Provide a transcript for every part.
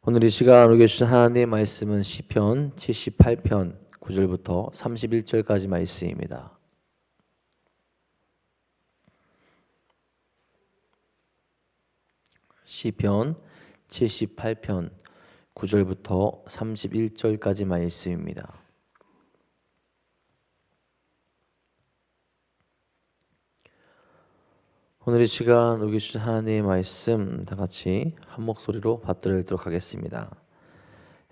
오늘 이 시간 우리에게 주신 하나님의 말씀은 시편 78편 9절부터 31절까지 말씀입니다. 시편 78편 9절부터 31절까지 말씀입니다. 오늘 이 시간 우리에게 주신 하나님의 말씀 다 같이 한 목소리로 받들도록 하겠습니다.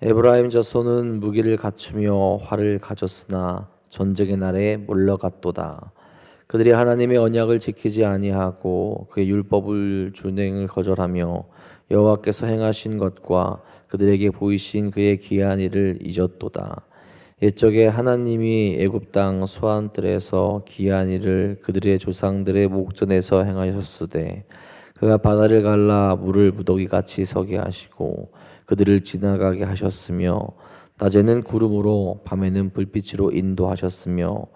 에브라임 자손은 무기를 갖추며 활을 가졌으나 전쟁의 날에 몰려갔도다. 그들이 하나님의 언약을 지키지 아니하고 그의 율법을 준행을 거절하며 여호와께서 행하신 것과 그들에게 보이신 그의 기이한 일을 잊었도다. 옛적에 하나님이 애굽 땅 수안들에서 기이한 일을 그들의 조상들의 목전에서 행하셨으되 그가 바다를 갈라 물을 무더기같이 서게 하시고 그들을 지나가게 하셨으며 낮에는 구름으로 밤에는 불빛으로 인도하셨으며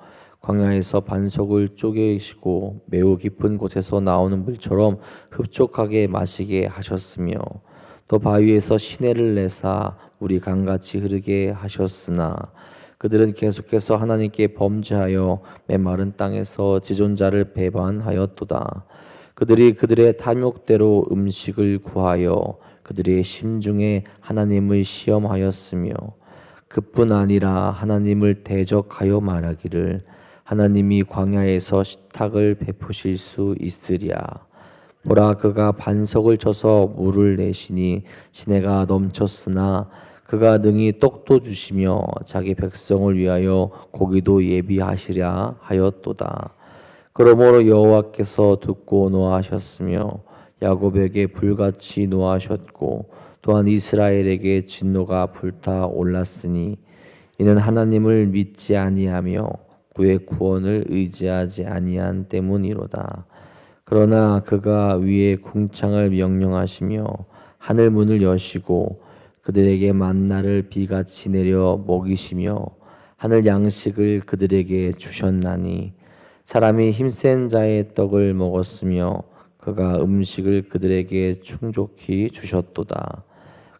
광야에서 반석을 쪼개시고 매우 깊은 곳에서 나오는 물처럼 흡족하게 마시게 하셨으며 또 바위에서 시내를 내사 물이 강같이 흐르게 하셨으나 그들은 계속해서 하나님께 범죄하여 메마른 땅에서 지존자를 배반하였도다. 그들이 그들의 탐욕대로 음식을 구하여 그들의 심중에 하나님을 시험하였으며 그뿐 아니라 하나님을 대적하여 말하기를 하나님이 광야에서 식탁을 베푸실 수 있으랴. 보라, 그가 반석을 쳐서 물을 내시니 시내가 넘쳤으나 그가 능히 떡도 주시며 자기 백성을 위하여 고기도 예비하시랴 하였도다. 그러므로 여호와께서 듣고 노하셨으며 야곱에게 불같이 노하셨고 또한 이스라엘에게 진노가 불타 올랐으니 이는 하나님을 믿지 아니하며 그의 구원을 의지하지 아니한 때문이로다. 그러나 그가 위에 궁창을 명령하시며 하늘 문을 여시고 그들에게 만나를 비같이 내려 먹이시며 하늘 양식을 그들에게 주셨나니 사람이 힘센 자의 떡을 먹었으며 그가 음식을 그들에게 충족히 주셨도다.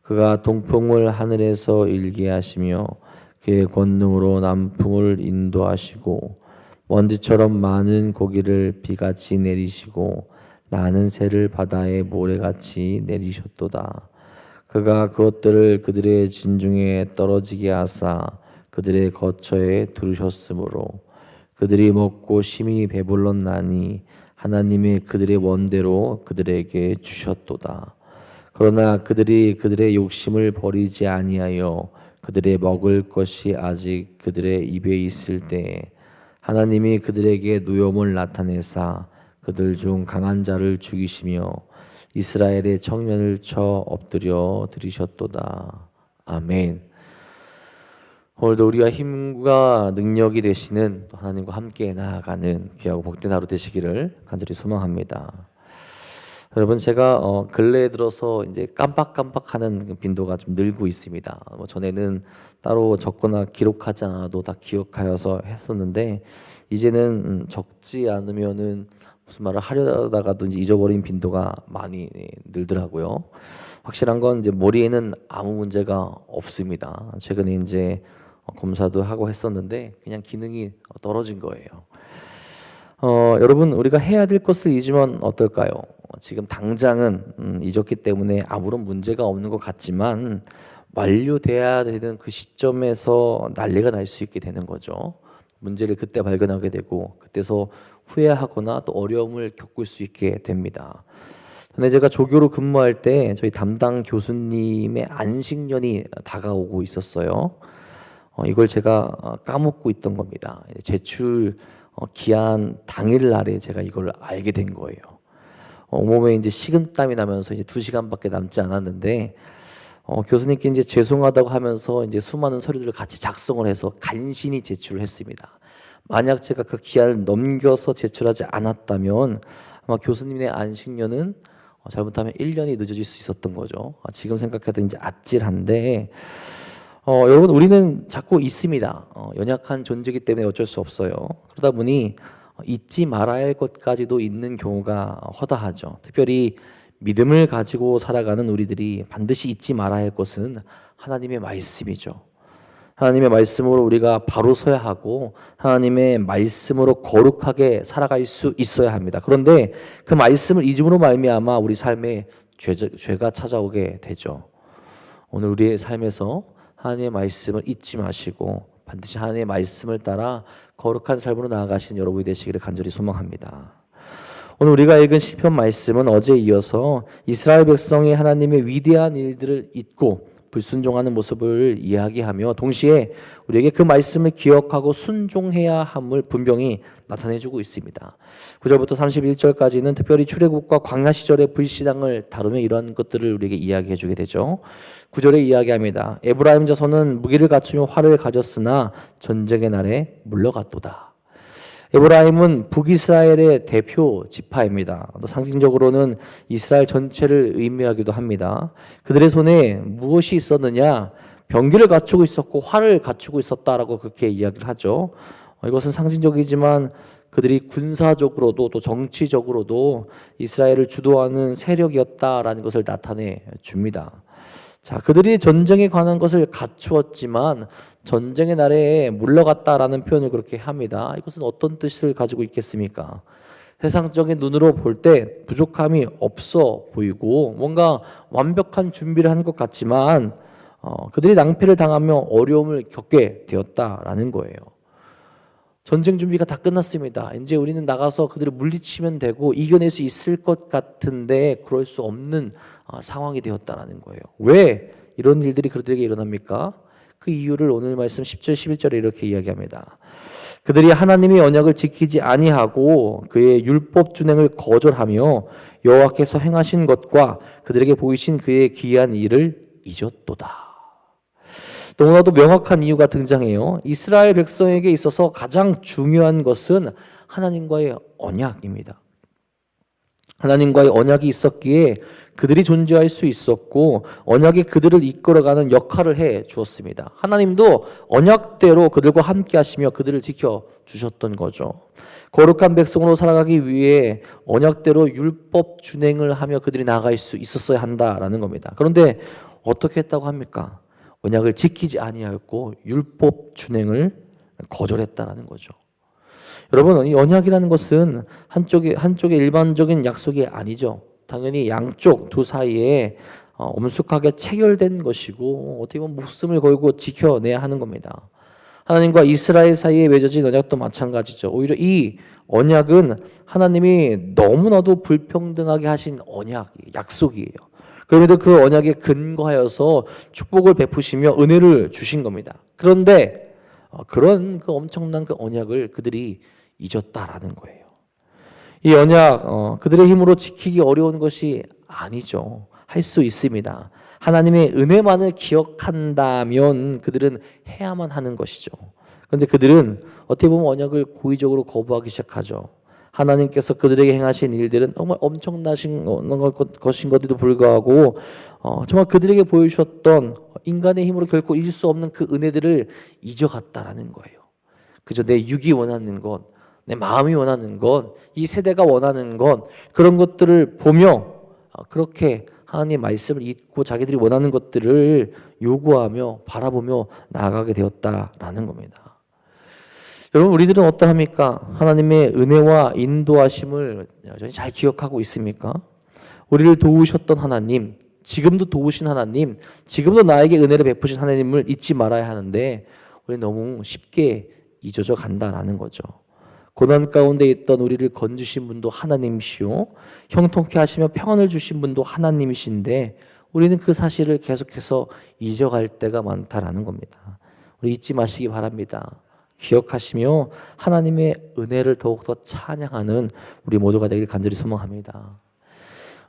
그가 동풍을 하늘에서 일게 하시며 그의 권능으로 남풍을 인도하시고 먼지처럼 많은 고기를 비같이 내리시고 나는 새를 바다에 모래같이 내리셨도다. 그가 그것들을 그들의 진중에 떨어지게 하사 그들의 거처에 두르셨으므로 그들이 먹고 심히 배불렀나니 하나님이 그들의 원대로 그들에게 주셨도다. 그러나 그들이 그들의 욕심을 버리지 아니하여 그들의 먹을 것이 아직 그들의 입에 있을 때에 하나님이 그들에게 노염을 나타내사 그들 중 강한 자를 죽이시며 이스라엘의 청년을 쳐 엎드려 드리셨도다. 아멘. 오늘도 우리가 힘과 능력이 되시는 하나님과 함께 나아가는 귀하고 복된 하루 되시기를 간절히 소망합니다. 여러분, 제가 근래에 들어서 이제 깜빡깜빡하는 빈도가 좀 늘고 있습니다. 전에는 따로 적거나 기록하지 않아도 다 기억하여서 했었는데 이제는 적지 않으면은 무슨 말을 하려다가도 이제 잊어버린 빈도가 많이 늘더라고요. 확실한 건 이제 머리에는 아무 문제가 없습니다. 최근에 이제 검사도 하고 했었는데 그냥 기능이 떨어진 거예요. 여러분, 우리가 해야 될 것을 잊으면 어떨까요? 지금 당장은 잊었기 때문에 아무런 문제가 없는 것 같지만 완료돼야 되는 그 시점에서 난리가 날 수 있게 되는 거죠. 문제를 그때 발견하게 되고 그때서 후회하거나 또 어려움을 겪을 수 있게 됩니다. 근데 제가 조교로 근무할 때 저희 담당 교수님의 안식년이 다가오고 있었어요. 이걸 제가 까먹고 있던 겁니다. 제출 기한 당일날에 제가 이걸 알게 된 거예요. 온몸에 이제 식은땀이 나면서 이제 2시간밖에 남지 않았는데 교수님께 이제 죄송하다고 하면서 이제 수많은 서류들을 같이 작성을 해서 간신히 제출을 했습니다. 만약 제가 그 기한을 넘겨서 제출하지 않았다면 아마 교수님의 안식년은 잘못하면 1년이 늦어질 수 있었던 거죠. 지금 생각해도 이제 아찔한데 여러분, 우리는 자꾸 있습니다. 연약한 존재이기 때문에 어쩔 수 없어요. 그러다 보니 잊지 말아야 할 것까지도 있는 경우가 허다하죠. 특별히 믿음을 가지고 살아가는 우리들이 반드시 잊지 말아야 할 것은 하나님의 말씀이죠. 하나님의 말씀으로 우리가 바로 서야 하고 하나님의 말씀으로 거룩하게 살아갈 수 있어야 합니다. 그런데 그 말씀을 잊음으로 말미암아 우리 삶에 죄가 찾아오게 되죠. 오늘 우리의 삶에서 하나님의 말씀을 잊지 마시고 반드시 하나님의 말씀을 따라 거룩한 삶으로 나아가신 여러분이 되시기를 간절히 소망합니다. 오늘 우리가 읽은 시편 말씀은 어제에 이어서 이스라엘 백성이 하나님의 위대한 일들을 잊고 불순종하는 모습을 이야기하며 동시에 우리에게 그 말씀을 기억하고 순종해야 함을 분명히 나타내주고 있습니다. 9절부터 31절까지는 특별히 출애굽과 광야 시절의 불신앙을 다루며 이러한 것들을 우리에게 이야기해 주게 되죠. 9절에 이야기합니다. 에브라임 자손은 무기를 갖추며 활을 가졌으나 전쟁의 날에 물러갔도다. 에브라임은 북이스라엘의 대표 지파입니다. 또 상징적으로는 이스라엘 전체를 의미하기도 합니다. 그들의 손에 무엇이 있었느냐? 병기를 갖추고 있었고 활을 갖추고 있었다라고 그렇게 이야기를 하죠. 이것은 상징적이지만 그들이 군사적으로도 또 정치적으로도 이스라엘을 주도하는 세력이었다라는 것을 나타내 줍니다. 자, 그들이 전쟁에 관한 것을 갖추었지만 전쟁의 날에 물러갔다라는 표현을 그렇게 합니다. 이것은 어떤 뜻을 가지고 있겠습니까? 세상적인 눈으로 볼 때 부족함이 없어 보이고 뭔가 완벽한 준비를 한 것 같지만 그들이 낭패를 당하며 어려움을 겪게 되었다라는 거예요. 전쟁 준비가 다 끝났습니다. 이제 우리는 나가서 그들을 물리치면 되고 이겨낼 수 있을 것 같은데 그럴 수 없는 상황이 되었다라는 거예요. 왜 이런 일들이 그들에게 일어납니까? 그 이유를 오늘 말씀 10절 11절에 이렇게 이야기합니다. 그들이 하나님의 언약을 지키지 아니하고 그의 율법 준행을 거절하며 여호와께서 행하신 것과 그들에게 보이신 그의 기이한 일을 잊었도다. 너무나도 명확한 이유가 등장해요. 이스라엘 백성에게 있어서 가장 중요한 것은 하나님과의 언약입니다. 하나님과의 언약이 있었기에 그들이 존재할 수 있었고 언약이 그들을 이끌어가는 역할을 해 주었습니다. 하나님도 언약대로 그들과 함께 하시며 그들을 지켜주셨던 거죠. 거룩한 백성으로 살아가기 위해 언약대로 율법 준행을 하며 그들이 나아갈 수 있었어야 한다라는 겁니다. 그런데 어떻게 했다고 합니까? 언약을 지키지 아니하였고 율법 준행을 거절했다라는 거죠. 여러분, 이 언약이라는 것은 한쪽의 일반적인 약속이 아니죠. 당연히 양쪽 두 사이에 엄숙하게 체결된 것이고 어떻게 보면 목숨을 걸고 지켜내야 하는 겁니다. 하나님과 이스라엘 사이에 맺어진 언약도 마찬가지죠. 오히려 이 언약은 하나님이 너무나도 불평등하게 하신 언약, 약속이에요. 그럼에도 그 언약에 근거하여서 축복을 베푸시며 은혜를 주신 겁니다. 그런데 그런 그 엄청난 그 언약을 그들이 잊었다라는 거예요. 이 언약 그들의 힘으로 지키기 어려운 것이 아니죠. 할 수 있습니다. 하나님의 은혜만을 기억한다면 그들은 해야만 하는 것이죠. 그런데 그들은 어떻게 보면 언약을 고의적으로 거부하기 시작하죠. 하나님께서 그들에게 행하신 일들은 정말 엄청나신 것인 것에도 불구하고 정말 그들에게 보여주셨던 인간의 힘으로 결코 잃을 수 없는 그 은혜들을 잊어갔다라는 거예요. 그저 내 육이 원하는 것, 내 마음이 원하는 것, 이 세대가 원하는 것, 그런 것들을 보며 그렇게 하나님의 말씀을 잊고 자기들이 원하는 것들을 요구하며 바라보며 나아가게 되었다라는 겁니다. 여러분, 우리들은 어떠합니까? 하나님의 은혜와 인도하심을 여전히 잘 기억하고 있습니까? 우리를 도우셨던 하나님, 지금도 도우신 하나님, 지금도 나에게 은혜를 베푸신 하나님을 잊지 말아야 하는데 우리는 너무 쉽게 잊어져 간다라는 거죠. 고난 가운데 있던 우리를 건지신 분도 하나님이시오, 형통케 하시며 평안을 주신 분도 하나님이신데 우리는 그 사실을 계속해서 잊어갈 때가 많다라는 겁니다. 우리 잊지 마시기 바랍니다. 기억하시며 하나님의 은혜를 더욱더 찬양하는 우리 모두가 되길 간절히 소망합니다.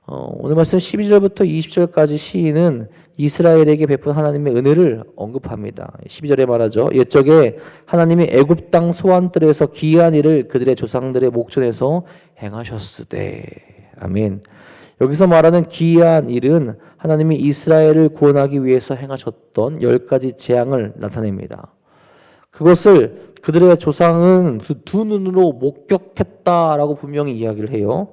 오늘 말씀 12절부터 20절까지 시인은 이스라엘에게 베푼 하나님의 은혜를 언급합니다. 12절에 말하죠. 옛적에 하나님이 애굽 땅 소환들에서 기이한 일을 그들의 조상들의 목전에서 행하셨으되. 아멘. 여기서 말하는 기이한 일은 하나님이 이스라엘을 구원하기 위해서 행하셨던 10가지 재앙을 나타냅니다. 그것을 그들의 조상은 두 눈으로 목격했다라고 분명히 이야기를 해요.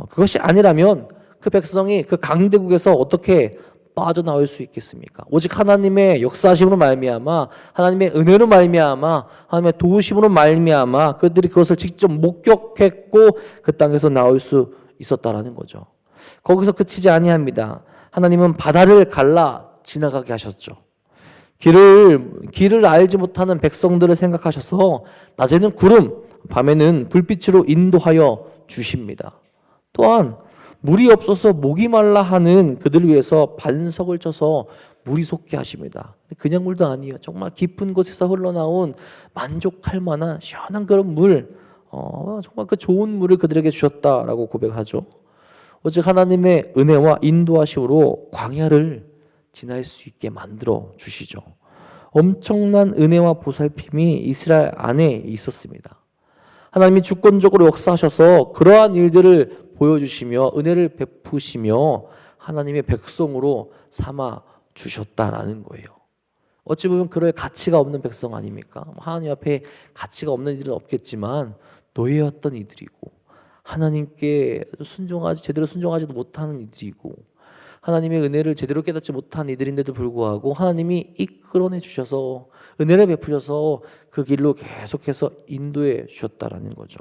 그것이 아니라면 그 백성이 그 강대국에서 어떻게 빠져나올 수 있겠습니까? 오직 하나님의 역사심으로 말미암아, 하나님의 은혜로 말미암아, 하나님의 도우심으로 말미암아 그들이 그것을 직접 목격했고 그 땅에서 나올 수 있었다라는 거죠. 거기서 그치지 아니합니다. 하나님은 바다를 갈라 지나가게 하셨죠. 길을 알지 못하는 백성들을 생각하셔서 낮에는 구름, 밤에는 불빛으로 인도하여 주십니다. 또한 물이 없어서 목이 말라 하는 그들을 위해서 반석을 쳐서 물이 솟게 하십니다. 그냥 물도 아니에요. 정말 깊은 곳에서 흘러나온 만족할 만한 시원한 그런 물, 정말 그 좋은 물을 그들에게 주셨다라고 고백하죠. 오직 하나님의 은혜와 인도하심으로 광야를 지날 수 있게 만들어 주시죠. 엄청난 은혜와 보살핌이 이스라엘 안에 있었습니다. 하나님이 주권적으로 역사하셔서 그러한 일들을 보여주시며 은혜를 베푸시며 하나님의 백성으로 삼아 주셨다라는 거예요. 어찌 보면 그럴 가치가 없는 백성 아닙니까? 하나님 앞에 가치가 없는 일은 없겠지만 노예였던 이들이고 하나님께 제대로 순종하지도 못하는 이들이고 하나님의 은혜를 제대로 깨닫지 못한 이들인데도 불구하고 하나님이 이끌어내 주셔서 은혜를 베푸셔서 그 길로 계속해서 인도해 주셨다라는 거죠.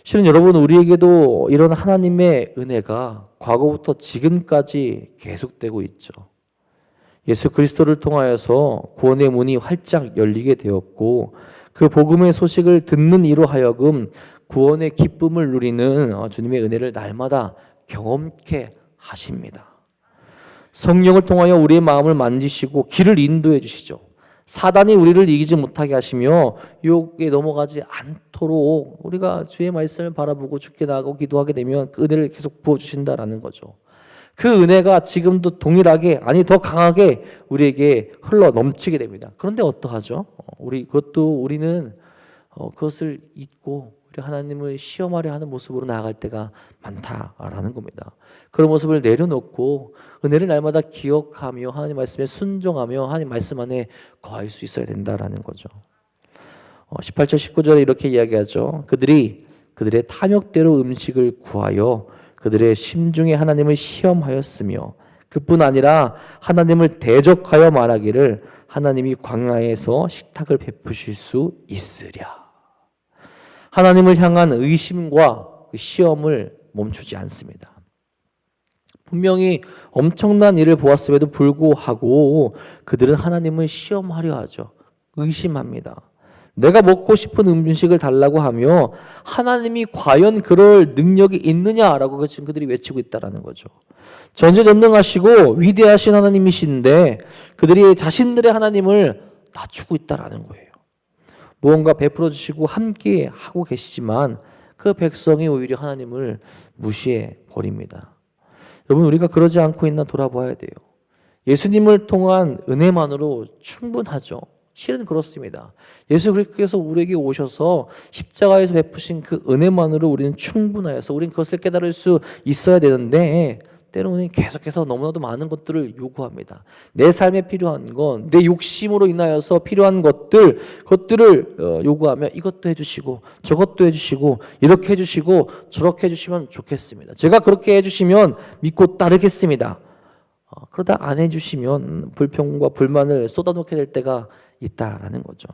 실은 여러분, 우리에게도 이런 하나님의 은혜가 과거부터 지금까지 계속되고 있죠. 예수 그리스도를 통하여서 구원의 문이 활짝 열리게 되었고 그 복음의 소식을 듣는 이로 하여금 구원의 기쁨을 누리는 주님의 은혜를 날마다 경험케 하십니다. 성령을 통하여 우리의 마음을 만지시고 길을 인도해 주시죠. 사단이 우리를 이기지 못하게 하시며 유혹에 넘어가지 않도록 우리가 주의 말씀을 바라보고 주께 나아가고 기도하게 되면 그 은혜를 계속 부어주신다라는 거죠. 그 은혜가 지금도 동일하게 아니 더 강하게 우리에게 흘러 넘치게 됩니다. 그런데 어떠하죠? 우리는 그것을 잊고 우리 하나님을 시험하려 하는 모습으로 나아갈 때가 많다라는 겁니다. 그런 모습을 내려놓고 은혜를 날마다 기억하며 하나님 말씀에 순종하며 하나님 말씀 안에 거할 수 있어야 된다라는 거죠. 18절 19절에 이렇게 이야기하죠. 그들의 탐욕대로 음식을 구하여 그들의 심중에 하나님을 시험하였으며 그뿐 아니라 하나님을 대적하여 말하기를 하나님이 광야에서 식탁을 베푸실 수 있으랴. 하나님을 향한 의심과 시험을 멈추지 않습니다. 분명히 엄청난 일을 보았음에도 불구하고 그들은 하나님을 시험하려 하죠. 의심합니다. 내가 먹고 싶은 음식을 달라고 하며 하나님이 과연 그럴 능력이 있느냐라고 지금 그들이 외치고 있다는 거죠. 전지전능하시고 위대하신 하나님이신데 그들이 자신들의 하나님을 낮추고 있다는 거예요. 무언가 베풀어 주시고 함께 하고 계시지만 그 백성이 오히려 하나님을 무시해 버립니다. 여러분, 우리가 그러지 않고 있나 돌아봐야 돼요. 예수님을 통한 은혜만으로 충분하죠. 실은 그렇습니다. 예수 그리스도께서 우리에게 오셔서 십자가에서 베푸신 그 은혜만으로 우리는 충분하여서 우리는 그것을 깨달을 수 있어야 되는데 때로는 계속해서 너무나도 많은 것들을 요구합니다. 내 삶에 필요한 건 내 욕심으로 인하여서 필요한 그것들을 요구하며 이것도 해주시고 저것도 해주시고 이렇게 해주시고 저렇게 해주시면 좋겠습니다. 제가 그렇게 해주시면 믿고 따르겠습니다. 그러다 안 해주시면 불평과 불만을 쏟아놓게 될 때가 있다라는 거죠.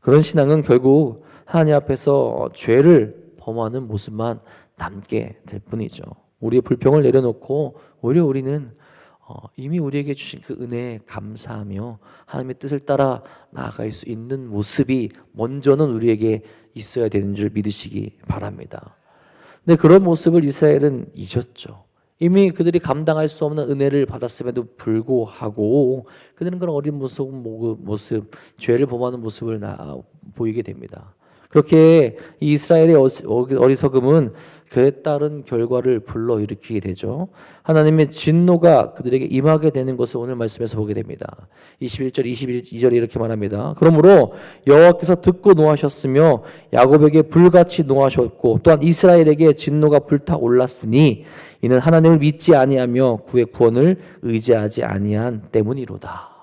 그런 신앙은 결국 하나님 앞에서 죄를 범하는 모습만 남게 될 뿐이죠. 우리의 불평을 내려놓고 오히려 우리는 이미 우리에게 주신 그 은혜에 감사하며 하나님의 뜻을 따라 나아갈 수 있는 모습이 먼저는 우리에게 있어야 되는 줄 믿으시기 바랍니다. 근데 그런 모습을 이스라엘은 잊었죠. 이미 그들이 감당할 수 없는 은혜를 받았음에도 불구하고 그들은 그런 어린 모습, 죄를 범하는 모습을 보이게 됩니다. 그렇게 이스라엘의 어리석음은 그에 따른 결과를 불러일으키게 되죠. 하나님의 진노가 그들에게 임하게 되는 것을 오늘 말씀에서 보게 됩니다. 21절 22절에 이렇게 말합니다. 그러므로 여호와께서 듣고 노하셨으며 야곱에게 불같이 노하셨고 또한 이스라엘에게 진노가 불타올랐으니 이는 하나님을 믿지 아니하며 그의 구원을 의지하지 아니한 때문이로다.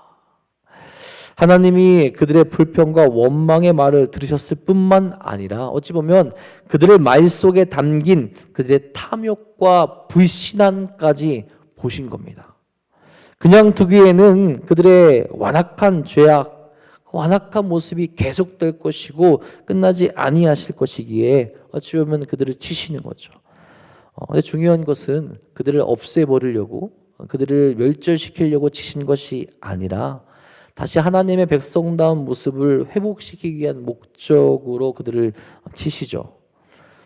하나님이 그들의 불평과 원망의 말을 들으셨을 뿐만 아니라 어찌 보면 그들의 말 속에 담긴 그들의 탐욕과 불신앙까지 보신 겁니다. 그냥 두기에는 그들의 완악한 죄악, 완악한 모습이 계속될 것이고 끝나지 아니하실 것이기에 어찌 보면 그들을 치시는 거죠. 근데 중요한 것은 그들을 없애버리려고, 그들을 멸절시키려고 치신 것이 아니라 다시 하나님의 백성다운 모습을 회복시키기 위한 목적으로 그들을 치시죠.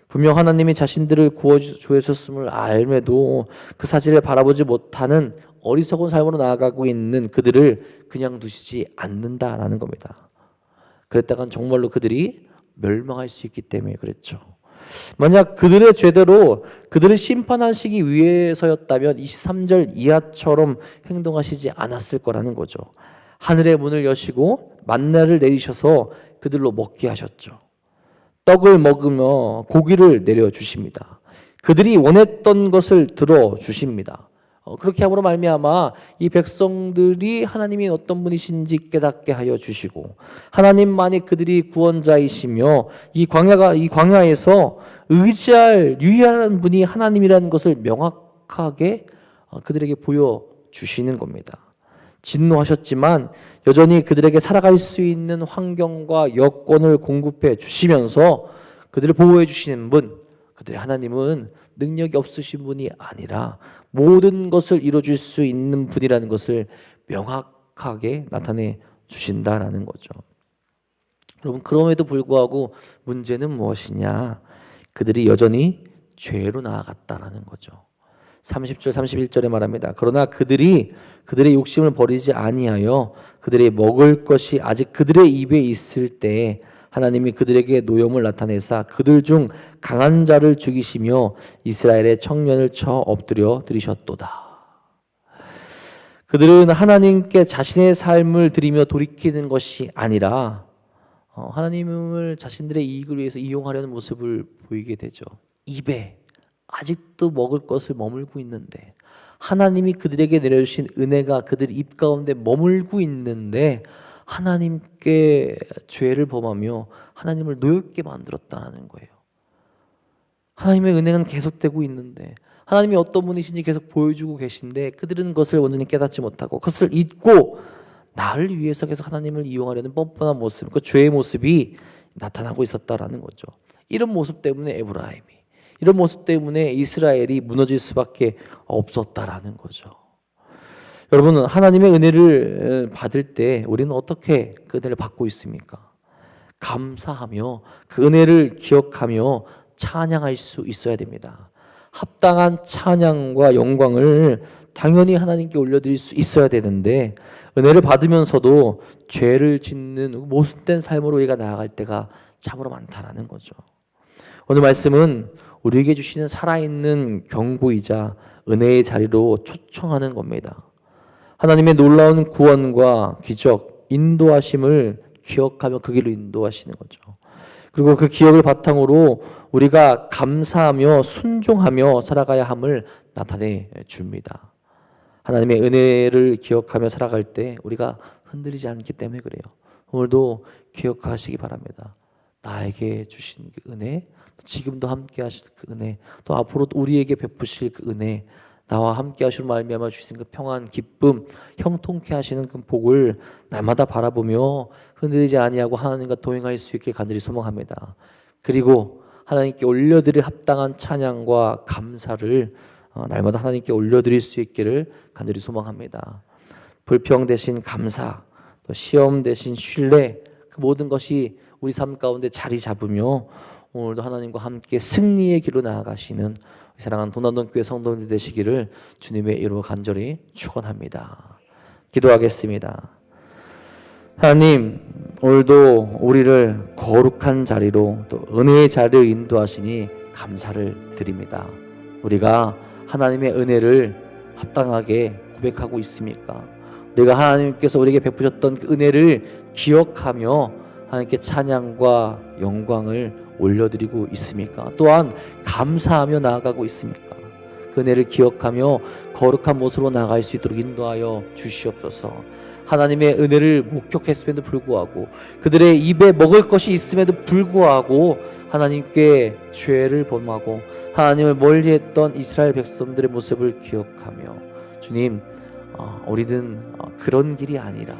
분명 하나님이 자신들을 구워주셨음을 알매도 그 사실을 바라보지 못하는 어리석은 삶으로 나아가고 있는 그들을 그냥 두시지 않는다라는 겁니다. 그랬다간 정말로 그들이 멸망할 수 있기 때문에 그랬죠. 만약 그들의 죄대로 그들을 심판하시기 위해서였다면 23절 이하처럼 행동하시지 않았을 거라는 거죠. 하늘의 문을 여시고 만나를 내리셔서 그들로 먹게 하셨죠. 떡을 먹으며 고기를 내려주십니다. 그들이 원했던 것을 들어주십니다. 그렇게 함으로 말미암아 이 백성들이 하나님이 어떤 분이신지 깨닫게 하여 주시고 하나님만이 그들이 구원자이시며 이 광야에서 의지할 유일한 분이 하나님이라는 것을 명확하게 그들에게 보여주시는 겁니다. 진노하셨지만 여전히 그들에게 살아갈 수 있는 환경과 여건을 공급해 주시면서 그들을 보호해 주시는 분, 그들의 하나님은 능력이 없으신 분이 아니라 모든 것을 이루어줄 수 있는 분이라는 것을 명확하게 나타내 주신다라는 거죠. 여러분, 그럼에도 불구하고 문제는 무엇이냐? 그들이 여전히 죄로 나아갔다라는 거죠. 30절 31절에 말합니다. 그러나 그들이 그들의 욕심을 버리지 아니하여 그들의 먹을 것이 아직 그들의 입에 있을 때에 하나님이 그들에게 노염을 나타내사 그들 중 강한 자를 죽이시며 이스라엘의 청년을 쳐 엎드려 들이셨도다. 그들은 하나님께 자신의 삶을 드리며 돌이키는 것이 아니라 하나님을 자신들의 이익을 위해서 이용하려는 모습을 보이게 되죠. 입에 아직도 먹을 것을 머물고 있는데 하나님이 그들에게 내려주신 은혜가 그들 입 가운데 머물고 있는데 하나님께 죄를 범하며 하나님을 노엽게 만들었다는 거예요. 하나님의 은혜는 계속되고 있는데 하나님이 어떤 분이신지 계속 보여주고 계신데 그들은 그것을 온전히 깨닫지 못하고 그것을 잊고 나를 위해서 계속 하나님을 이용하려는 뻔뻔한 모습, 그 죄의 모습이 나타나고 있었다라는 거죠. 이런 모습 때문에 에브라임이, 이런 모습 때문에 이스라엘이 무너질 수밖에 없었다라는 거죠. 여러분, 하나님의 은혜를 받을 때 우리는 어떻게 그 은혜를 받고 있습니까? 감사하며 그 은혜를 기억하며 찬양할 수 있어야 됩니다. 합당한 찬양과 영광을 당연히 하나님께 올려드릴 수 있어야 되는데 은혜를 받으면서도 죄를 짓는 모순된 삶으로 우리가 나아갈 때가 참으로 많다라는 거죠. 오늘 말씀은 우리에게 주시는 살아있는 경고이자 은혜의 자리로 초청하는 겁니다. 하나님의 놀라운 구원과 기적, 인도하심을 기억하며 그 길로 인도하시는 거죠. 그리고 그 기억을 바탕으로 우리가 감사하며 순종하며 살아가야 함을 나타내 줍니다. 하나님의 은혜를 기억하며 살아갈 때 우리가 흔들리지 않기 때문에 그래요. 오늘도 기억하시기 바랍니다. 나에게 주신 그 은혜, 지금도 함께 하실 그 은혜, 또 앞으로도 우리에게 베푸실 그 은혜, 나와 함께 하시는 말미암아 주신 그 평안, 기쁨, 형통케 하시는 그 복을 날마다 바라보며 흔들리지 아니하고 하나님과 동행할 수 있게 간절히 소망합니다. 그리고 하나님께 올려드릴 합당한 찬양과 감사를 날마다 하나님께 올려드릴 수 있기를 간절히 소망합니다. 불평 대신 감사, 또 시험 대신 신뢰, 그 모든 것이 우리 삶 가운데 자리 잡으며 오늘도 하나님과 함께 승리의 길로 나아가시는 사랑하는 도난동교회 성도들 되시기를 주님의 이름으로 간절히 축원합니다. 기도하겠습니다. 하나님, 오늘도 우리를 거룩한 자리로 또 은혜의 자리로 인도하시니 감사를 드립니다. 우리가 하나님의 은혜를 합당하게 고백하고 있습니까? 우리가 하나님께서 우리에게 베푸셨던 그 은혜를 기억하며 하나님께 찬양과 영광을 올려드리고 있습니까? 또한 감사하며 나아가고 있습니까? 그 은혜를 기억하며 거룩한 모습으로 나아갈 수 있도록 인도하여 주시옵소서. 하나님의 은혜를 목격했음에도 불구하고 그들의 입에 먹을 것이 있음에도 불구하고 하나님께 죄를 범하고 하나님을 멀리했던 이스라엘 백성들의 모습을 기억하며 주님, 우리는 그런 길이 아니라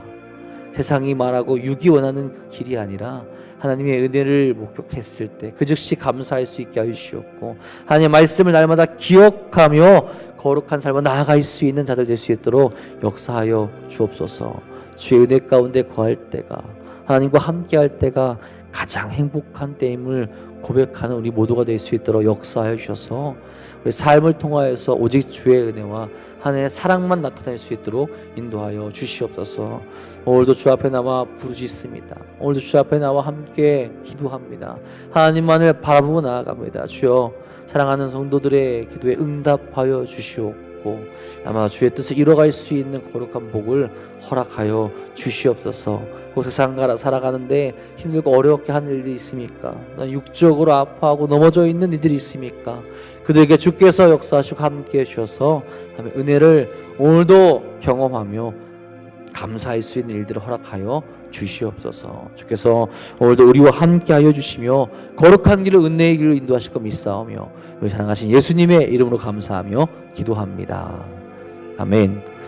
세상이 말하고 육이 원하는 그 길이 아니라 하나님의 은혜를 목격했을 때 그 즉시 감사할 수 있게 하여 주시옵고 하나님의 말씀을 날마다 기억하며 거룩한 삶을 나아갈 수 있는 자들 될 수 있도록 역사하여 주옵소서. 주의 은혜 가운데 거할 때가 하나님과 함께할 때가 가장 행복한 때임을 고백하는 우리 모두가 될 수 있도록 역사하여 주셔서 우리 삶을 통하여서 오직 주의 은혜와 하나님의 사랑만 나타낼 수 있도록 인도하여 주시옵소서. 오늘도 주 앞에 나와 부르짖습니다. 오늘도 주 앞에 나와 함께 기도합니다. 하나님만을 바라보고 나아갑니다. 주여, 사랑하는 성도들의 기도에 응답하여 주시옵고 아마 주의 뜻을 이뤄갈 수 있는 거룩한 복을 허락하여 주시옵소서. 세상 살아가는데 힘들고 어렵게 하는 일이 있습니까? 육적으로 아파하고 넘어져 있는 이들이 있습니까? 그들에게 주께서 역사하시고 함께해 주셔서 은혜를 오늘도 경험하며 감사할 수 있는 일들을 허락하여 주시옵소서. 주께서 오늘도 우리와 함께하여 주시며 거룩한 길을 은혜의 길로 인도하실 것 믿사오며 우리 사랑하신 예수님의 이름으로 감사하며 기도합니다. 아멘.